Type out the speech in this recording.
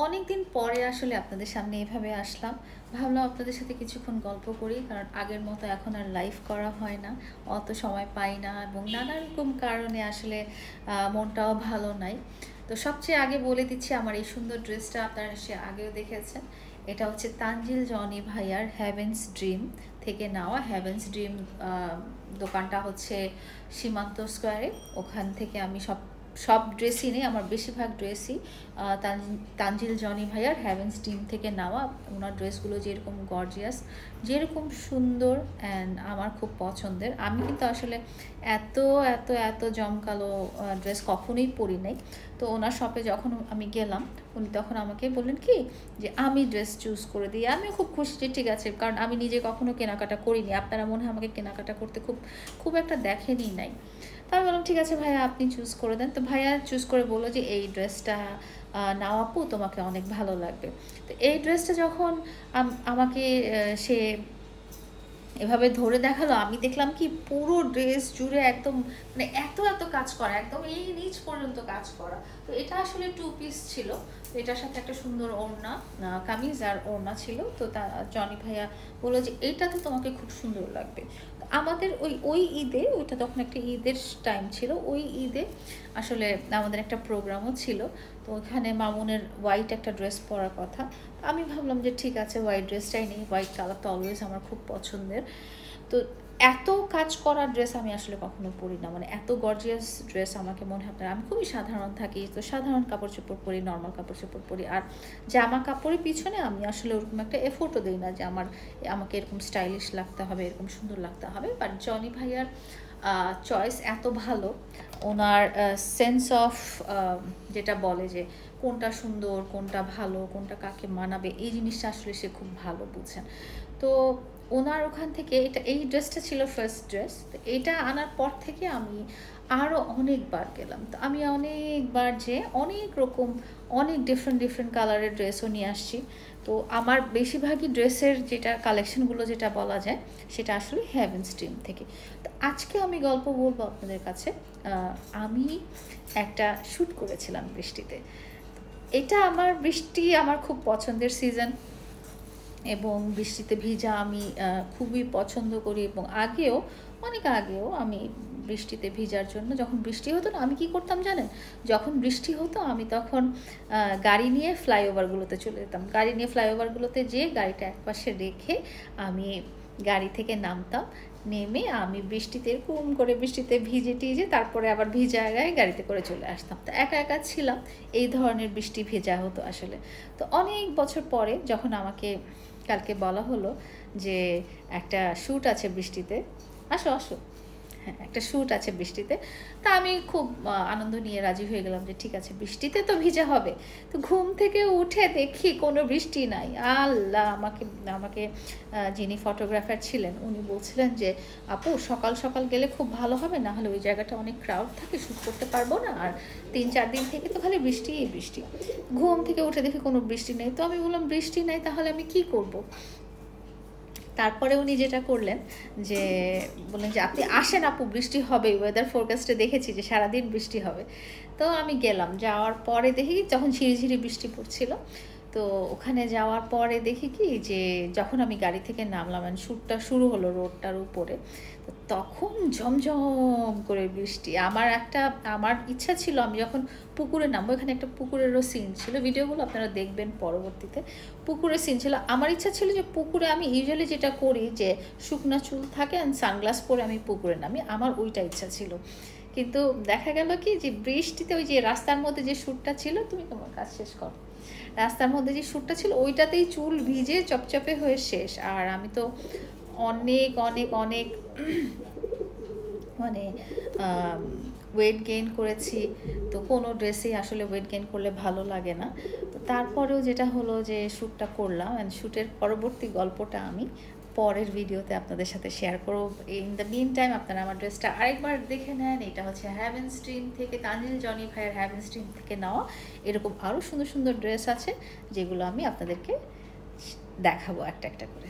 অনেকদিন পরে আসলে আপনাদের সামনে এভাবে আসলাম। ভাবলাম আপনাদের সাথে কিছুক্ষণ গল্প করি, কারণ আগের মতো এখন আর লাইভ করা হয় না, অত সময় পাই না এবং নানা রকম কারণে আসলে মনটাও ভালো নাই। তো সবচেয়ে আগে বলে দিচ্ছি, আমার এই সুন্দর ড্রেসটা আপনারা সে আগেও দেখেছেন। এটা হচ্ছে তানজিল জনি ভাইয়ার হ্যাভেন্স ড্রিম থেকে নেওয়া। হ্যাভেন্স ড্রিম দোকানটা হচ্ছে সীমান্ত স্কোয়ারে। ওখান থেকে আমি সব সব ড্রেসই নেই, আমার বেশিরভাগ ড্রেসই তানজিল জনি ভাইয়ার হ্যাভেন্স টিম থেকে নেওয়া। ওনার ড্রেসগুলো যেরকম গর্জিয়াস, যেরকম সুন্দর অ্যান্ড আমার খুব পছন্দের। আমি কিন্তু আসলে এত এত এত জমকালো ড্রেস কখনোই পরি নাই। তো ওনার শপে যখন আমি গেলাম, উনি তখন আমাকে বললেন কি যে আমি ড্রেস চুজ করে দিই। আমিও খুব খুশি যে ঠিক আছে, কারণ আমি নিজে কখনো কেনাকাটা করিনি। আপনারা মনে হয় আমাকে কেনাকাটা করতে খুব খুব একটা দেখেনি নাই। তো আমি বললাম ঠিক আছে ভাইয়া, আপনি চুজ করে দেন। তো ভাইয়া চুজ করে বললো যে এই ড্রেসটা নাও আপু, তোমাকে অনেক ভালো লাগবে। তো এই ড্রেসটা যখন আমাকে সে এভাবে ধরে দেখালো, আমি দেখলাম কি পুরো ড্রেস জুড়ে একদম মানে এত এত কাজ করা, একদম এই নিচ পর্যন্ত কাজ করা। তো এটা আসলে 2 পিস ছিল। তো এটার সাথে একটা সুন্দর ওড়না, কামিজ আর ওড়না ছিল। তো তা জনি ভাইয়া বললো যে এইটাতে তোমাকে খুব সুন্দর লাগবে। আমাদের ওই ওই ঈদে, ওইটা তখন একটা ঈদের টাইম ছিল, ওই ঈদে আসলে আমাদের একটা প্রোগ্রামও ছিল। তো ওখানে মামুনের হোয়াইট একটা ড্রেস পরার কথা। আমি ভাবলাম যে ঠিক আছে হোয়াইট ড্রেসটাই নেই, হোয়াইট কালারটা অলওয়েজ আমার খুব পছন্দের। তো এত কাজ করা ড্রেস আমি আসলে কখনো পরি না, মানে এত গর্জিয়াস ড্রেস আমাকে মনে হয়, আমি খুবই সাধারণ থাকি, তো সাধারণ কাপড় চোপড় পরি, নর্মাল কাপড় চোপড় পরি। আর জামা কাপড়ের পিছনে আমি আসলে ওরকম একটা এফোর্টও দিই না যে আমাকে এরকম স্টাইলিশ লাগতে হবে, এরকম সুন্দর লাগতে হবে। বাট জনি ভাইয়ার চয়েস এত ভালো, ওনার সেন্স অফ যেটা বলে যে কোনটা সুন্দর, কোনটা ভালো, কোনটা কাকে মানাবে, এই জিনিসটা আসলে সে খুব ভালো বুঝছেন। তো ওনার ওখান থেকে এই ড্রেসটা ছিল ফার্স্ট ড্রেস। তো এইটা আনার পর থেকে আমি আরও অনেকবার গেলাম। তো আমি অনেকবার যে অনেক রকম, অনেক ডিফারেন্ট ডিফারেন্ট কালারের ড্রেসও নিয়ে আসছি। তো আমার বেশিরভাগই ড্রেসের যেটা কালেকশনগুলো যেটা বলা যায়, সেটা আসলে হ্যাভেন্স ড্রিম থেকে। তো আজকে আমি গল্প বলবো আপনাদের কাছে। আমি একটা শ্যুট করেছিলাম বৃষ্টিতে। এটা বৃষ্টি আমার খুব পছন্দের সিজন, এবং বৃষ্টিতে ভিজা আমি খুবই পছন্দ করি। এবং অনেক আগেও আমি বৃষ্টিতে ভিজার জন্য, যখন বৃষ্টি হতো না, আমি কি করতাম জানেন? যখন বৃষ্টি হতো আমি তখন গাড়ি নিয়ে ফ্লাইওভারগুলোতে চলে যেতাম। গাড়ি নিয়ে ফ্লাইওভারগুলোতে যেয়ে গাড়িটা একপাশে রেখে আমি গাড়ি থেকে নামতাম। নেমে আমি বৃষ্টিতে এরকম করে বৃষ্টিতে ভিজে টিজে তারপরে আবার ভিজা গায়ে গাড়িতে করে চলে আসতাম। তো একা একা ছিলাম, এই ধরনের বৃষ্টি ভেজা হতো আসলে। তো অনেক বছর পরে যখন আমাকে কালকে বলা হলো যে একটা শ্যুট আছে বৃষ্টিতে, আসো আসো, হ্যাঁ একটা শ্যুট আছে বৃষ্টিতে। তা আমি খুব আনন্দ নিয়ে রাজি হয়ে গেলাম যে ঠিক আছে, বৃষ্টিতে তো ভিজা হবে। তো ঘুম থেকে উঠে দেখি কোনো বৃষ্টি নাই। আল্লাহ, আমাকে আমাকে যিনি ফটোগ্রাফার ছিলেন উনি বলছিলেন যে আপু সকাল সকাল গেলে খুব ভালো হবে, না হলে ওই জায়গাটা অনেক ক্রাউড থাকে, শ্যুট করতে পারবো না। আর 3-4 দিন থেকে তো খালি বৃষ্টিই বৃষ্টি। ঘুম থেকে উঠে দেখি কোনো বৃষ্টি নেই। তো আমি বললাম বৃষ্টি নাই, তাহলে আমি কি করব? তারপরে উনি যেটা করলেন যে বললেন যে আপনি আসেন আপু, বৃষ্টি হবে, ওয়েদার ফোরকাস্টে দেখেছি যে সারাদিন বৃষ্টি হবে। তো আমি গেলাম, যাওয়ার পরে দেখি যখন ঝিরিঝিরি বৃষ্টি পড়ছিল। তো ওখানে যাওয়ার পরে দেখি কি যে যখন আমি গাড়ি থেকে নামলাম, শ্যুটটা শুরু হলো রোডটার উপরে, তো তখন ঝমঝম করে বৃষ্টি। আমার ইচ্ছা ছিল আমি যখন পুকুরে নামবো, এখানে একটা পুকুরেরও সিন ছিল, ভিডিওগুলো আপনারা দেখবেন পরবর্তীতে। পুকুরের সিন ছিল, আমার ইচ্ছা ছিল যে পুকুরে আমি ইউজুয়ালি যেটা করি যে শুকনা চুল থাকে অ্যান্ড সানগ্লাস পরে আমি পুকুরে নামি, আমার ওইটা ইচ্ছা ছিল। কিন্তু দেখা গেল কি যে বৃষ্টিতে ওই যে রাস্তার মধ্যে যে শ্যুটটা ছিল, তুমি তোমার কাজ শেষ করো, রাস্তার মধ্যে যে শ্যুটটা ছিল ওইটাতেই চুল ভিজে চপচপে হয়ে শেষ। আর আমি তো অনেক অনেক অনেক মানে ওয়েট গেইন করেছি। তো কোনো ড্রেসেই আসলে ওয়েট গেইন করলে ভালো লাগে না। তো তারপরেও যেটা হলো যে শ্যুটটা করলাম, অ্যান্ড শ্যুটের পরবর্তী গল্পটা আমি পরের ভিডিওতে আপনাদের সাথে শেয়ার করব। ইন দ্য মিন টাইম আপনারা আমার ড্রেসটা আরেকবার দেখে নেন। এটা হচ্ছে হ্যাভেন্স ড্রিম থেকে, তানজিল জনি ভাইয়ের হ্যাভেন্স ড্রিম থেকে নেওয়া। এরকম আরও সুন্দর সুন্দর ড্রেস আছে যেগুলো আমি আপনাদেরকে দেখাবো একটা একটা করে।